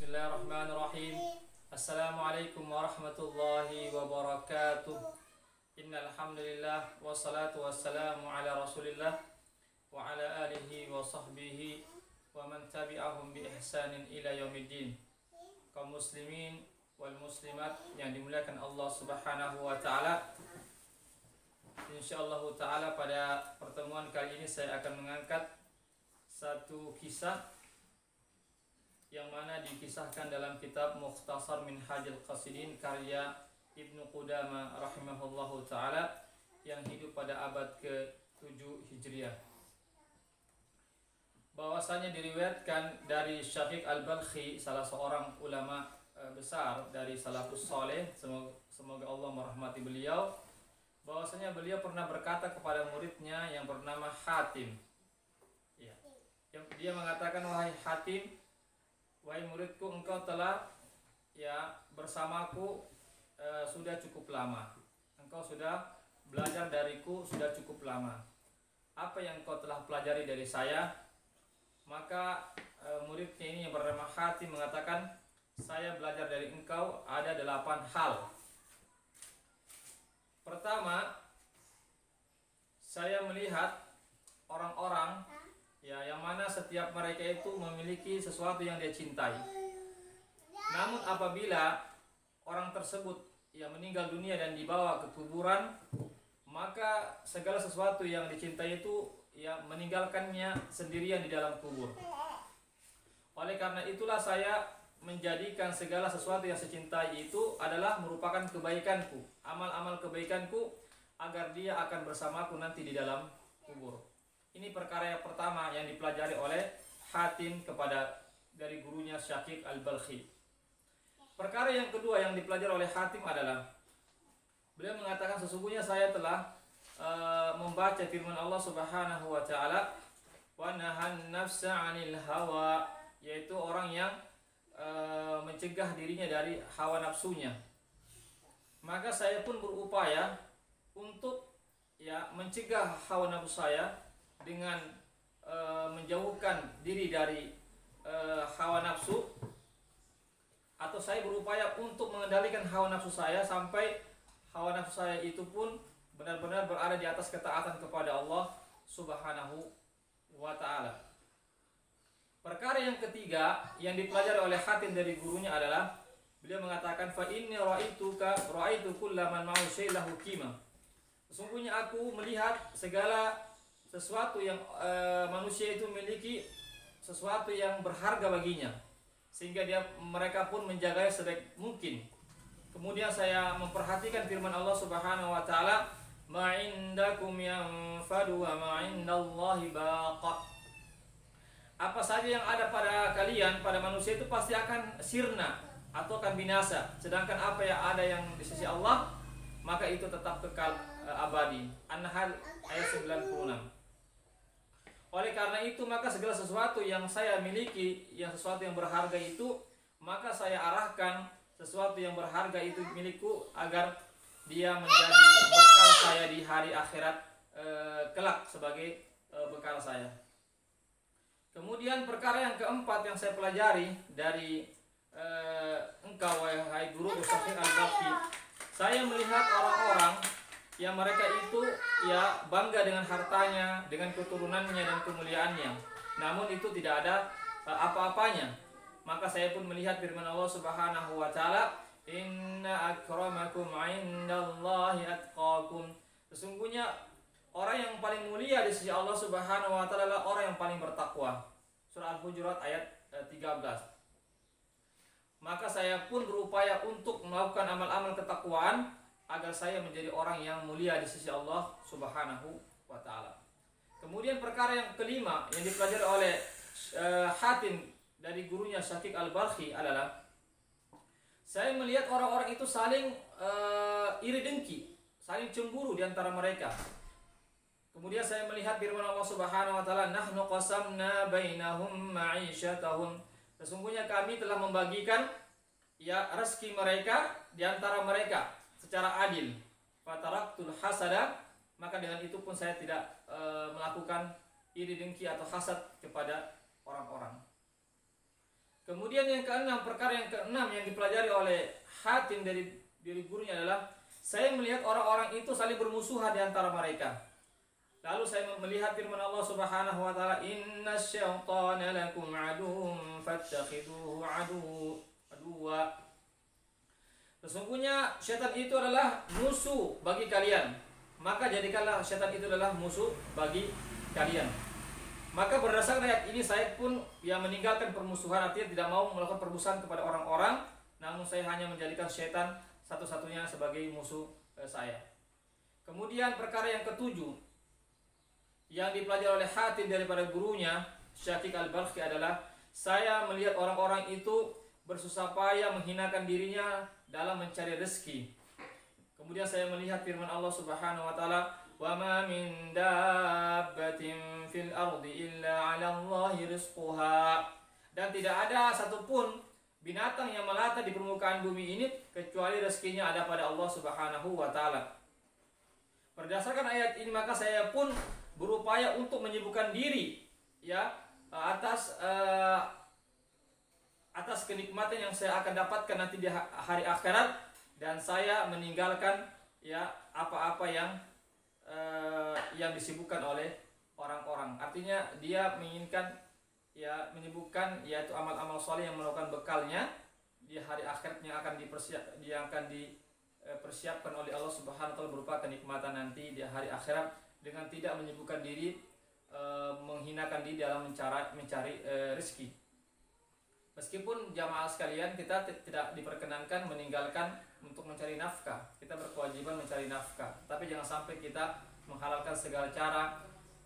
Bismillahirrahmanirrahim. Assalamualaikum warahmatullahi wabarakatuh. Innal hamdalillah wassalatu wassalamu ala Rasulillah wa ala alihi wa sahbihi wa man tabi'ahum bi ihsanin ila yaumiddin. Kaum muslimin wal muslimat yang dimuliakan Allah Subhanahu wa taala. Insyaallah taala pada pertemuan kali ini saya akan mengangkat satu kisah yang mana dikisahkan dalam kitab Mukhtasar Minhajul Qasidin karya Ibnu Qudamah rahimahullahu taala yang hidup pada abad ke-7 Hijriah. Bahwasanya diriwayatkan dari Syafiq Al-Balkhi, salah seorang ulama besar dari salafus saleh, semoga Allah merahmati beliau, bahwasanya beliau pernah berkata kepada muridnya yang bernama Hatim. Ya. Dia mengatakan, wahai Hatim, wahai muridku, engkau telah bersamaku sudah cukup lama. Engkau sudah belajar dariku sudah cukup lama. Apa yang engkau telah pelajari dari saya? Maka muridnya ini yang bernama Hatim mengatakan, saya belajar dari engkau ada 8 hal. Pertama, saya melihat orang-orang yang mana setiap mereka itu memiliki sesuatu yang dia cintai. Namun apabila orang tersebut meninggal dunia dan dibawa ke kuburan, maka segala sesuatu yang dicintai itu meninggalkannya sendirian di dalam kubur. Oleh karena itulah saya menjadikan segala sesuatu yang saya cintai itu adalah merupakan kebaikanku, amal-amal kebaikanku, agar dia akan bersamaku nanti di dalam kubur. Ini perkara yang pertama yang dipelajari oleh Hatim dari gurunya Syafiq Al-Balkhi. Perkara yang kedua yang dipelajari oleh Hatim adalah beliau mengatakan, sesungguhnya saya telah membaca firman Allah Subhanahu wa taala, wa nahan nafsa 'anil hawa, yaitu orang yang mencegah dirinya dari hawa nafsunya. Maka saya pun berupaya untuk mencegah hawa nafsu saya dengan menjauhkan diri dari hawa nafsu, atau saya berupaya untuk mengendalikan hawa nafsu saya sampai hawa nafsu saya itu pun benar-benar berada di atas ketaatan kepada Allah Subhanahu wa taala. Perkara yang ketiga yang dipelajari oleh Hatim dari gurunya adalah beliau mengatakan, fa inni ra'aitu kulla man ma'u syai'in lahu qimah. Sesungguhnya aku melihat segala sesuatu yang manusia itu memiliki sesuatu yang berharga baginya, sehingga mereka pun menjaganya sebaik mungkin. Kemudian saya memperhatikan firman Allah Subhanahu wa taala, ma indakum yanfadu wa ma indallahi baqa. Apa saja yang ada pada kalian, pada manusia itu pasti akan sirna atau akan binasa, sedangkan apa yang ada yang di sisi Allah maka itu tetap kekal abadi. An-Nahl ayat 96. Oleh karena itu maka segala sesuatu yang saya miliki, yang sesuatu yang berharga itu, maka saya arahkan sesuatu yang berharga itu milikku agar dia menjadi bekal saya di hari akhirat kelak sebagai bekal saya. Kemudian perkara yang keempat yang saya pelajari dari engkau wahai guru Syafiq Al-Balkhi, saya melihat orang-orang yang mereka itu bangga dengan hartanya, dengan keturunannya dan kemuliaannya, namun itu tidak ada apa-apanya. Maka saya pun melihat firman Allah Subhanahu wa taala, inna akramakum 'indallahi atqakum. Sesungguhnya orang yang paling mulia di sisi Allah Subhanahu wa taala adalah orang yang paling bertakwa. Surah Al-Hujurat ayat 13. Maka saya pun berupaya untuk melakukan amal-amal ketakwaan agar saya menjadi orang yang mulia di sisi Allah Subhanahu wa taala. Kemudian perkara yang kelima yang dipelajari oleh Hatim dari gurunya Syafiq Al-Balkhi adalah saya melihat orang-orang itu saling iri dengki, saling cemburu di antara mereka. Kemudian saya melihat firman Allah Subhanahu wa taala, nahnu qasamna bainahum ma'isyatahum. Sesungguhnya kami telah membagikan rezeki mereka di antara mereka secara adil. Fataraktul hasada, maka dengan itu pun saya tidak melakukan iri dengki atau hasad kepada orang-orang. Kemudian yang keenam, perkara yang keenam yang dipelajari oleh Hatim dari gurunya adalah saya melihat orang-orang itu saling bermusuhan di antara mereka. Lalu saya melihat firman Allah Subhanahu wa taala, "Innasyaitana lakum aduwwun fattakhiduhu aduwwa." Sesungguhnya syaitan itu adalah musuh bagi kalian. Maka jadikanlah syaitan itu adalah musuh bagi kalian. Maka berdasarkan ayat ini saya pun meninggalkan permusuhan, artinya tidak mau melakukan permusuhan kepada orang-orang, namun saya hanya menjadikan syaitan satu-satunya sebagai musuh saya. Kemudian perkara yang ketujuh yang dipelajari oleh Hatim daripada gurunya Syaqiq Al-Balkhi adalah saya melihat orang-orang itu bersusah payah menghinakan dirinya dalam mencari rezeki. Kemudian saya melihat firman Allah Subhanahu wa taala, "Wa ma min dabbatin fil ardi illa 'ala Allahi rizquha." Dan tidak ada satupun binatang yang melata di permukaan bumi ini kecuali rezekinya ada pada Allah Subhanahu wa taala. Berdasarkan ayat ini maka saya pun berupaya untuk menyibukkan diri atas kenikmatan yang saya akan dapatkan nanti di hari akhirat, dan saya meninggalkan apa-apa yang disibukkan oleh orang-orang. Artinya dia menginginkan menyibukkan yaitu amal-amal soleh yang melakukan bekalnya di hari akhirat yang akan dipersiapkan oleh Allah Subhanahu wa taala berupa kenikmatan nanti di hari akhirat, dengan tidak menyibukkan diri menghinakan diri dalam mencari rezeki. Meskipun jamaah sekalian kita tidak diperkenankan meninggalkan untuk mencari nafkah, kita berkewajiban mencari nafkah, tapi jangan sampai kita menghalalkan segala cara,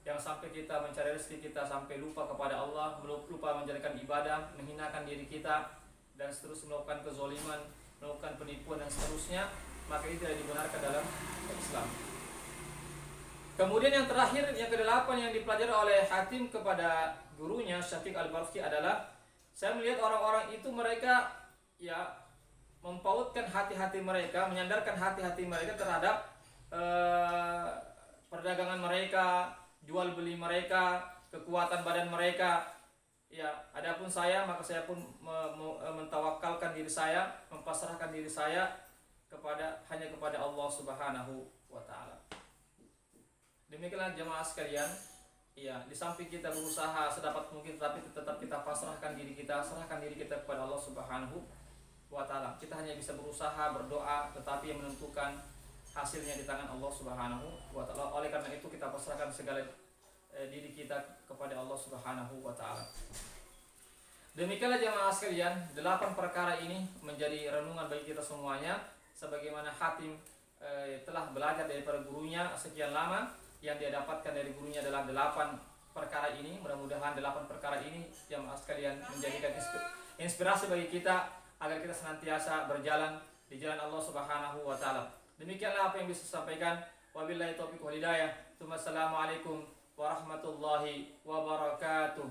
jangan sampai kita mencari rezeki kita sampai lupa kepada Allah, lupa menjalankan ibadah, menghinakan diri kita, dan seterusnya melakukan kezoliman, melakukan penipuan dan seterusnya, maka itu tidak dibenarkan dalam Islam. Kemudian yang terakhir, yang kedelapan yang dipelajari oleh Hatim kepada gurunya Syaqiq Al-Balkhi adalah saya melihat orang-orang itu mereka mempautkan hati-hati mereka, menyandarkan hati-hati mereka terhadap perdagangan mereka, jual beli mereka, kekuatan badan mereka. Adapun saya, maka saya pun mentawakalkan diri saya, mempasrahkan diri saya hanya kepada Allah Subhanahu wa taala. Demikianlah jemaah sekalian. Di samping kita berusaha sedapat mungkin, tapi tetap kita pasrahkan diri kita, serahkan diri kita kepada Allah Subhanahu wa taala. Kita hanya bisa berusaha, berdoa, tetapi yang menentukan hasilnya di tangan Allah Subhanahu wa taala. Oleh karena itu kita pasrahkan segala diri kita kepada Allah Subhanahu wa taala. Demikianlah jemaah sekalian, 8 perkara ini menjadi renungan bagi kita semuanya, sebagaimana Hatim telah belajar daripada gurunya sekian lama. Yang dia dapatkan dari gurunya adalah 8 perkara ini. Mudah-mudahan 8 perkara ini jemaah sekalian menjadikan inspirasi bagi kita agar kita senantiasa berjalan di jalan Allah Subhanahu wa taala. Demikianlah apa yang bisa saya sampaikan. Wabillahi taufiq wal hidayah. Assalamualaikum warahmatullahi wabarakatuh.